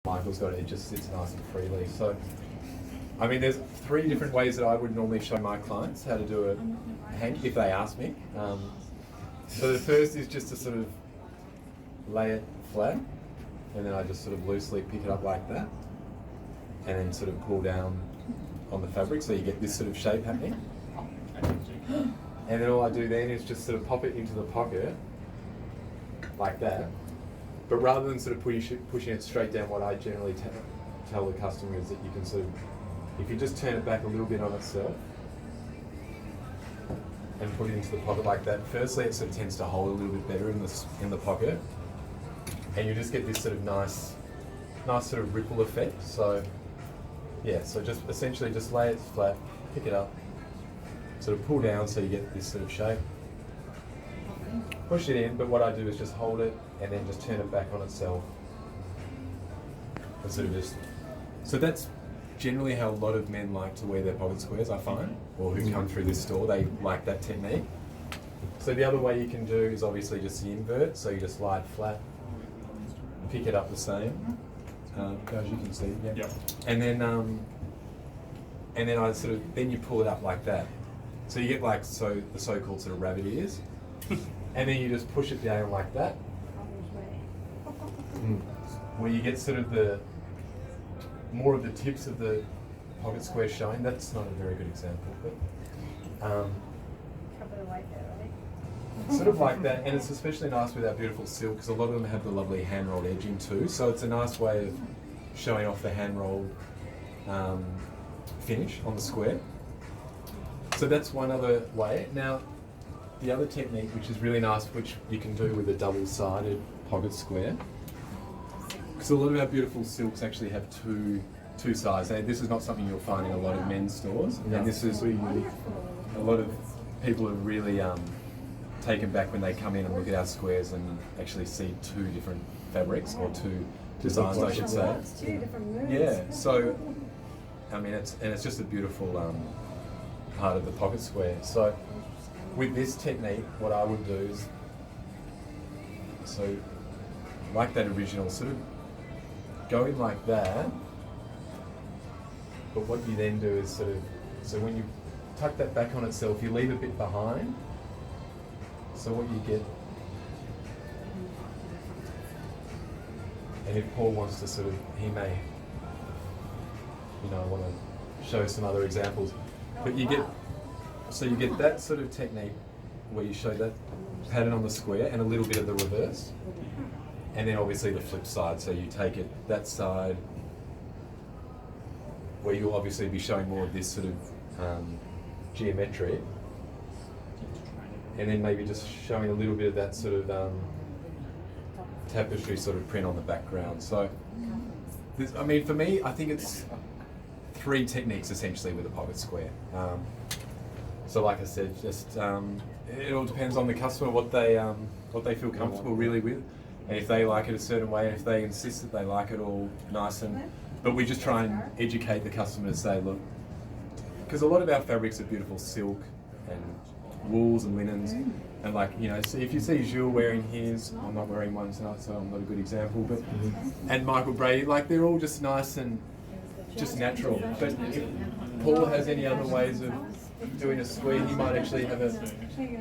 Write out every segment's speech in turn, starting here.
Michael's got it, it just sits nice and freely. So, I mean, there's 3 different ways that I would normally show my clients how to do a hanky if they ask me. So the first is just to sort of lay it flat, and then I just sort of loosely pick it up like that, and then sort of pull down on the fabric so you get this sort of shape happening. And then all I do then is just sort of pop it into the pocket like that. But rather than sort of pushing it straight down, what I generally tell the customer is that you can sort of, if you just turn it back a little bit on itself and put it into the pocket like that, firstly it sort of tends to hold a little bit better in the pocket, and you just get this sort of nice sort of ripple effect. So yeah, so just essentially just lay it flat, pick it up, sort of pull down so you get this sort of shape. Push it in, but what I do is just hold it and then just turn it back on itself. And sort of just, so that's generally how a lot of men like to wear their pocket squares, I find, or who come through this store, they like that technique. So the other way you can do is obviously just the invert, so you just lie it flat, pick it up the same, as you can see, yeah. Yep. And then I sort of, then you pull it up like that. So you get like the so-called sort of rabbit ears. And then you just push it down like that, where you get sort of more of the tips of the pocket square showing. That's not a very good example, but sort of like that. And it's especially nice with our beautiful silk because a lot of them have the lovely hand-rolled edging too. So it's a nice way of showing off the hand-rolled finish on the square. So that's one other way. Now, the other technique, which is really nice, which you can do with a double-sided pocket square, because a lot of our beautiful silks actually have two sides. And this is not something you'll find in a lot of men's stores, and this is a lot of people are really taken back when they come in and look at our squares and actually see 2 different fabrics, or 2 designs, I should say. It's 2 different moods. Yeah. So, I mean, it's just a beautiful part of the pocket square. So, with this technique, what I would do is, so like that original, sort of go in like that, but what you then do is sort of, so when you tuck that back on itself, you leave a bit behind, so what you get, and if Paul wants to sort of, he may, want to show some other examples, but you get, so you get that sort of technique where you show that pattern on the square and a little bit of the reverse. And then obviously the flip side, so you take it that side where you'll obviously be showing more of this sort of geometry. And then maybe just showing a little bit of that sort of tapestry sort of print on the background. So, I mean, for me, I think it's 3 techniques essentially with a pocket square. So like I said, just it all depends on the customer what they feel comfortable really with, and if they like it a certain way, and if they insist that they like it all nice but we just try and educate the customer to say, look, because a lot of our fabrics are beautiful silk and wools and linens, and like so if you see Jules wearing his, I'm not wearing one tonight, so I'm not a good example, but and Michael Brady, like they're all just nice and just natural. But if Paul has any other ways of doing a square, he might actually have a.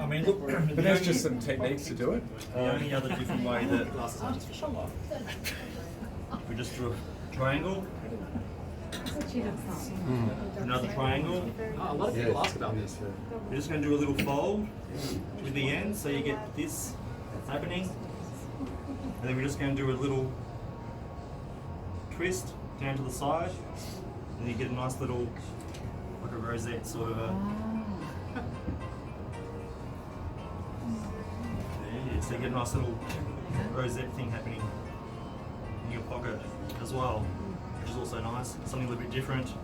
I mean, look, but there's just some techniques to do it. The only other different way that we just drew a triangle, another triangle. A lot of people ask about this. We're just going to do a little fold with the end, so you get this happening, and then we're just going to do a little twist down to the side, and you get a nice little, like a rosette sort of a. So you get a nice little rosette thing happening in your pocket as well, which is also nice. Something a little bit different.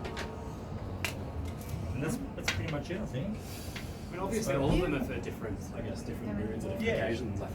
And that's pretty much it, I think. I mean, obviously all of them are for different, I guess, different moods and different occasions.